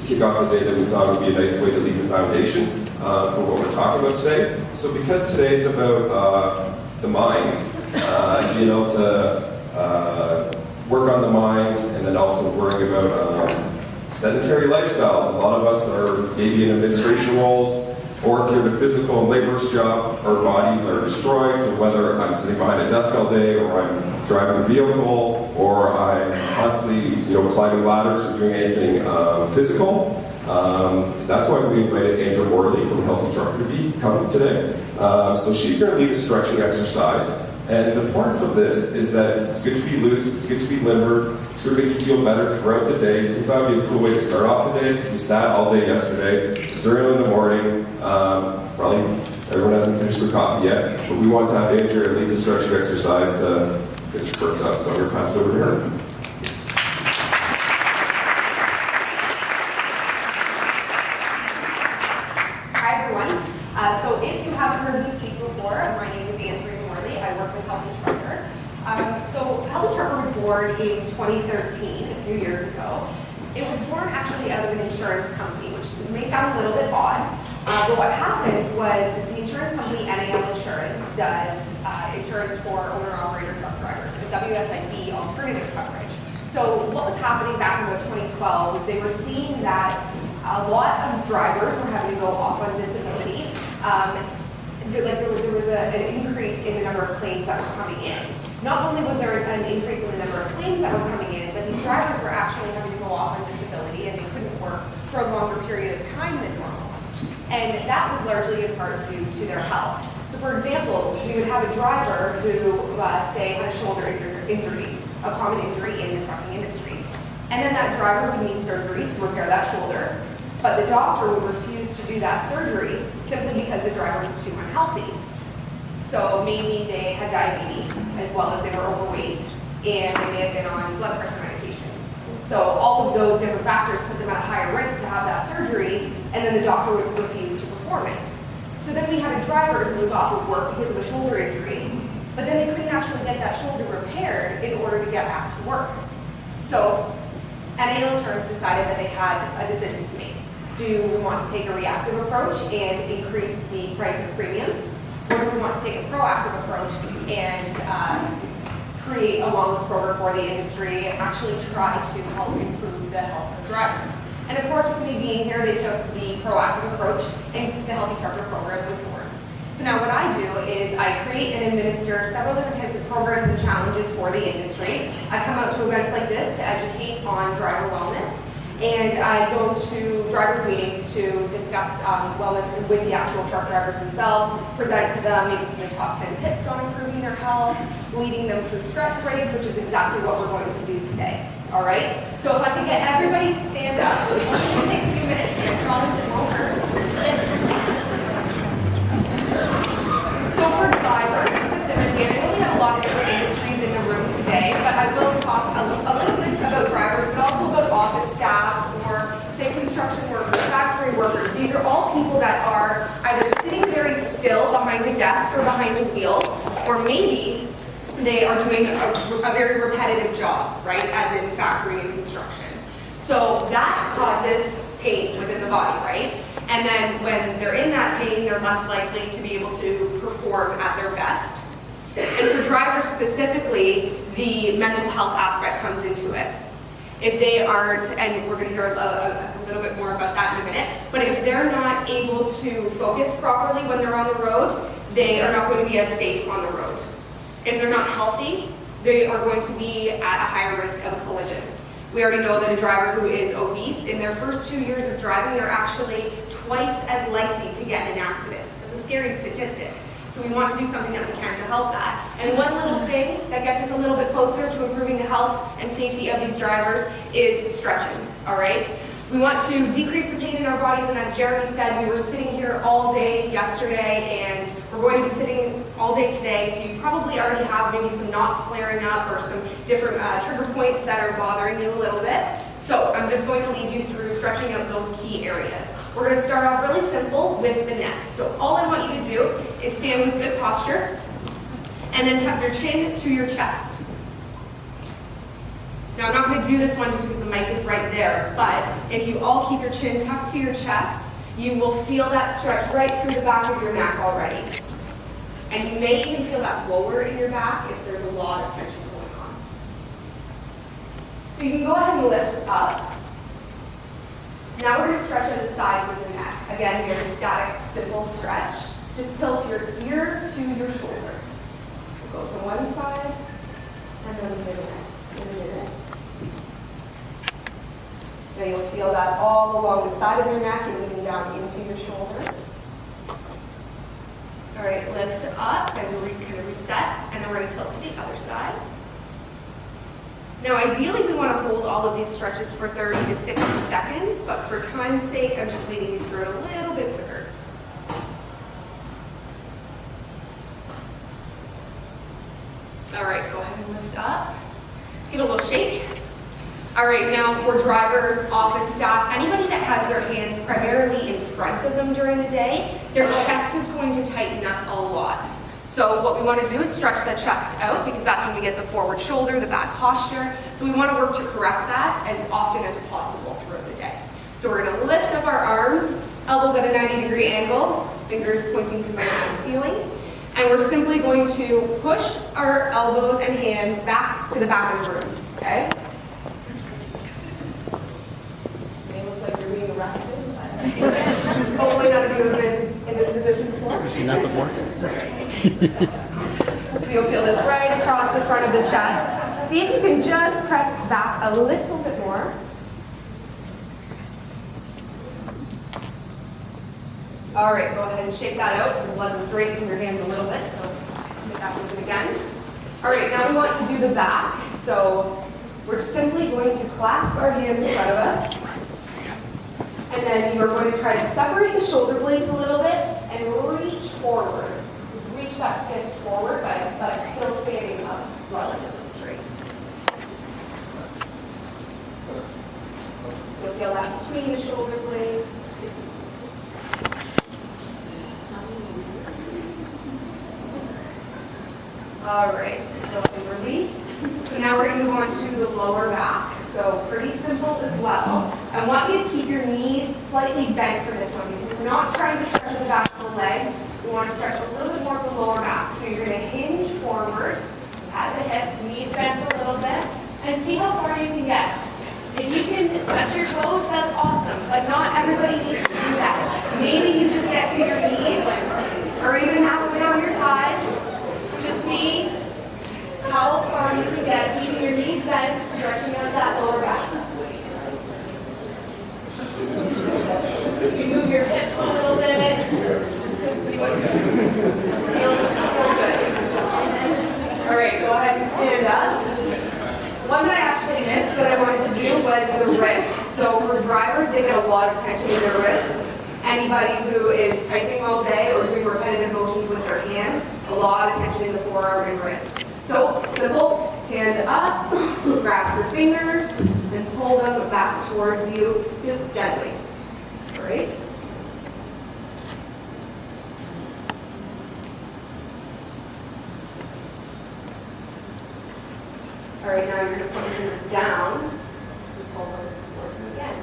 kick off the day that we thought would be a nice way to leave the foundation for what we're talking about today. So because today is about the mind, you know, to work on the mind and then also worrying about sedentary lifestyles. A lot of us are maybe in administration roles, or if you're in a physical and laborious job, our bodies are destroyed. So whether I'm sitting behind a desk all day, or I'm driving a vehicle, or I'm constantly, you know, climbing ladders or doing anything physical, that's why we invited Andrea Morley from Healthy Trucker to come today. So she's going to lead a stretching exercise. And the importance of this is that it's good to be loose, it's good to be limber, it's going to make you feel better throughout the day. So we thought it would be a cool way to start off the day, because we sat all day yesterday. It's early in the morning. Probably everyone hasn't finished their coffee yet, but we want to have Andrea lead the stretching exercise to get us worked up. So I'm going to pass it over to her. Hi everyone. So if you haven't heard me speak before, my name is Andrea Morley. I work with Healthy Trucker. So Healthy Trucker was born in 2013, a few years ago. It was born actually out of an insurance company, which may sound a little bit odd, but what happened was the insurance company, NAL Insurance, does insurance for owner-operator truck drivers, the WSIB alternative coverage. So what was happening back in about 2012 was they were seeing that a lot of drivers were having to go off on disability. There was an increase in the number of claims that were coming in. Not only was there an increase in the number of claims that were coming in, but these drivers were actually having to go off on disability, and they couldn't work for a longer period of time than normal. And that was largely in part due to their health. So for example, we would have a driver who, say, had a shoulder injury, a common injury in the trucking industry. And then that driver would need surgery to repair that shoulder, but the doctor would refuse to do that surgery simply because the driver was too unhealthy. So maybe they had diabetes as well as they were overweight, and they may have been on blood pressure medication. So all of those different factors put them at a higher risk to have that surgery, and then the doctor would refuse to perform it. So then we had a driver who was off of work because of a shoulder injury, but then they couldn't actually get that shoulder repaired in order to get back to work. So NAL Insurance decided that they had a decision to make. Do we want to take a reactive approach and increase the price of premiums? Or do we want to take a proactive approach and create a wellness program for the industry and actually try to help improve the health of drivers? And of course, with me being here, they took the proactive approach, and the Healthy Trucker program was born. So now what I do is I create and administer several different types of programs and challenges for the industry. I come out to events like this to educate on driver wellness, and I go to drivers' meetings to discuss wellness with the actual truck drivers themselves, present to them maybe some of the top 10 tips on improving their health, leading them through stretch breaks, which is exactly what we're going to do today. All right? So if I could get everybody to stand up, it's only going to take a few minutes, and I promise it won't hurt. So for drivers specifically, and I know we have a lot of different industries in the room today, but I will talk a little bit about drivers, but also about office staff, or say construction workers, factory workers. These are all people that are either sitting very still behind the desk or behind the wheel, or maybe they are doing a very repetitive job, right, as in factory and construction. So that causes pain within the body, right? And then when they're in that pain, they're less likely to be able to perform at their best. And for drivers specifically, the mental health aspect comes into it. If they aren't, and we're going to hear a little bit more about that in a minute, but if they're not able to focus properly when they're on the road, they are not going to be as safe on the road. If they're not healthy, they are going to be at a higher risk of a collision. We already know that a driver who is obese, in their first 2 years of driving, they're actually twice as likely to get in an accident. That's a scary statistic. So we want to do something that we can to help that. And one little thing that gets us a little bit closer to improving the health and safety of these drivers is stretching, all right? We want to decrease the pain in our bodies, and as Jeremy said, we were sitting here all day yesterday, and we're going to be sitting all day today, so you probably already have maybe some knots flaring up or some different trigger points that are bothering you a little bit. So I'm just going to lead you through stretching out those key areas. We're going to start off really simple with the neck. So all I want you to do is stand with good posture, and then tuck your chin to your chest. Now I'm not going to do this one just because the mic is right there, but if you all keep your chin tucked to your chest, you will feel that stretch right through the back of your neck already. And you may even feel that lower in your back if there's a lot of tension going on. So you can go ahead and lift up. Now we're going to stretch at the sides of the neck. Again, very static, simple stretch. Just tilt your ear to your shoulder. We'll go to one side and then to the next in a minute. Now you'll feel that all along the side of your neck and even down into your shoulder. All right, lift up and kind of reset, and then we're going to tilt to the other side. Now ideally we want to hold all of these stretches for 30 to 60 seconds, but for time's sake, I'm just leading you through it a little bit quicker. All right, go ahead and lift up. Give it a little shake. All right, now for drivers, office staff, anybody that has their hands primarily in front of them during the day, their chest is going to tighten up a lot. So what we want to do is stretch the chest out because that's when we get the forward shoulder, the back posture. So we want to work to correct that as often as possible throughout the day. So we're going to lift up our arms, elbows at a 90-degree angle, fingers pointing to the ceiling. And we're simply going to push our elbows and hands back to the back of the room, okay? May look like you're being arrested, but hopefully none of you have been in this position before. Have you seen that before? So you'll feel this right across the front of the chest. See if you can just press back a little bit more. All right, go ahead and shake that out. The blood was draining from your hands a little bit, so make that movement again. All right, now we want to do the back. So we're simply going to clasp our hands in front of us. And then you are going to try to separate the shoulder blades a little bit and reach forward. Just reach that fist forward, but still standing up relatively straight. So you'll feel that between the shoulder blades. All right, go ahead and release. So now we're going to move on to the lower back. So pretty simple as well. I want you to keep your knees slightly bent for this one because we're not trying to stretch the back of the legs. We want to stretch a little bit more of the lower back. So you're going to hinge forward at the hips, knees bent a little bit, and see how far you can get. If you can touch your toes, that's awesome, but not everybody needs to do that. Maybe you just get to your knees or even halfway down your thighs. Just see how far you can get, keeping your knees bent, stretching out that lower back. You can move your hips a little bit. See what feels good. All right, go ahead and stand up. One that I actually missed that I wanted to do was the wrists. So for drivers, they get a lot of tension in their wrists. Anybody who is typing all day or doing repetitive motions with their hands, a lot of tension in the forearm and wrist. So simple, hand up, grasp your fingers, and pull them back towards you, just gently. All right? All right, now you're going to put your fingers down and pull them towards you again.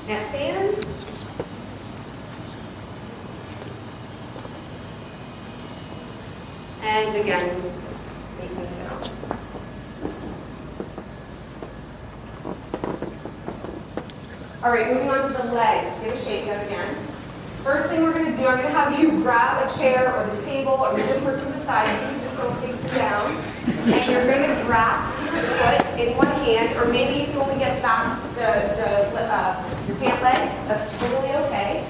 Next hand. And again, facing down. All right, moving on to the legs. Give a shake out again. First thing we're going to do, I'm going to have you grab a chair or the table or the good person beside you. Just don't take you down. And you're going to grasp your foot in one hand, or maybe if you only get back your pant leg, that's totally okay.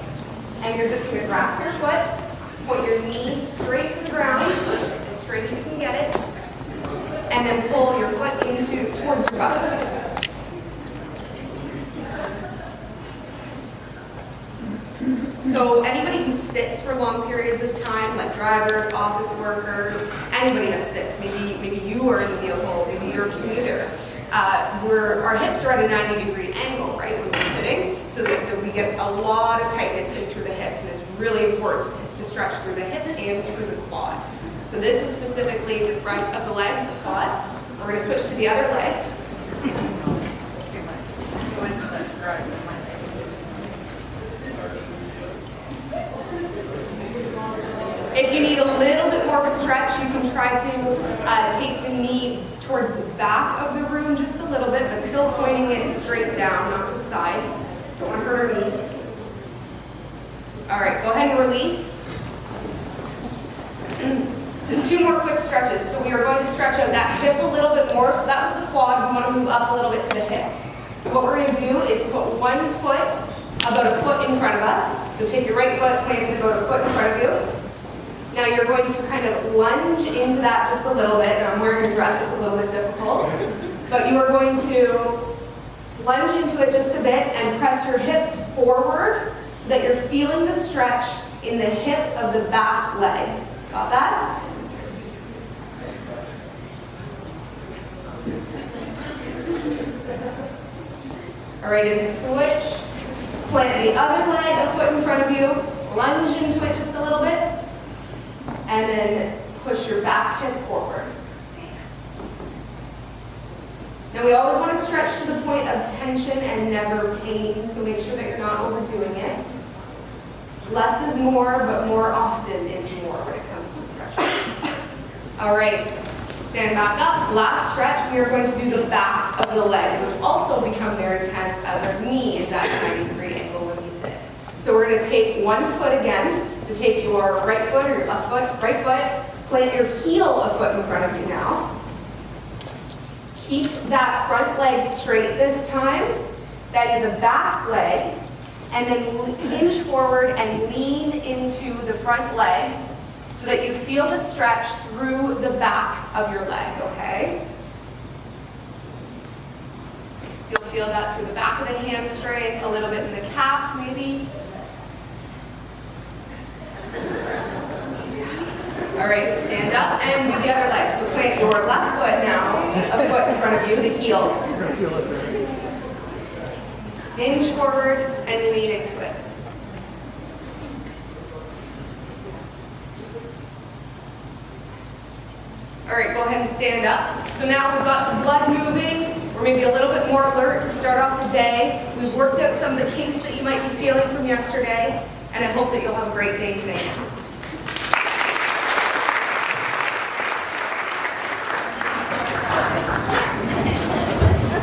And you're just going to grasp your foot, point your knee straight to the ground, as straight as you can get it, and then pull your foot towards your butt. So anybody who sits for long periods of time, like drivers, office workers, anybody that sits, maybe you are in the vehicle, maybe you're a commuter, our hips are at a 90-degree angle, right, when we're sitting, so that we get a lot of tightness in through the hips, and it's really important to stretch through the hip and through the quad. So this is specifically the front of the legs, the quads. We're going to switch to the other leg. If you need a little bit more of a stretch, you can try to take the knee towards the back of the room just a little bit, but still pointing it straight down, not to the side. Don't want to hurt our knees. All right, go ahead and release. Just 2 more quick stretches. So we are going to stretch out that hip a little bit more. So that was the quad. We want to move up a little bit to the hips. So what we're going to do is put one foot about a foot in front of us. So take your right foot, plant it about a foot in front of you. Now you're going to kind of lunge into that just a little bit. And I'm wearing a dress, it's a little bit difficult. But you are going to lunge into it just a bit and press your hips forward so that you're feeling the stretch in the hip of the back leg. Got that? All right, and switch. Plant the other leg a foot in front of you. Lunge into it just a little bit. And then push your back hip forward. Now we always want to stretch to the point of tension and never pain, so make sure that you're not overdoing it. Less is more, but more often is more when it comes to stretching. All right, stand back up. Last stretch, we are going to do the backs of the legs, which also become very tense as our knee is at a 90-degree angle when we sit. So we're going to take one foot again. So take your right foot or your left foot, right foot, plant your heel a foot in front of you now. Keep that front leg straight this time, bend the back leg, and then hinge forward and lean into the front leg so that you feel the stretch through the back of your leg, okay? You'll feel that through the back of the hamstring, a little bit in the calf maybe. All right, stand up and do the other leg. So plant your left foot now, a foot in front of you, the heel. Hinge forward and lean into it. All right, go ahead and stand up. So now we've got the blood moving. We're maybe a little bit more alert to start off the day. We've worked out some of the kinks that you might be feeling from yesterday, and I hope that you'll have a great day today.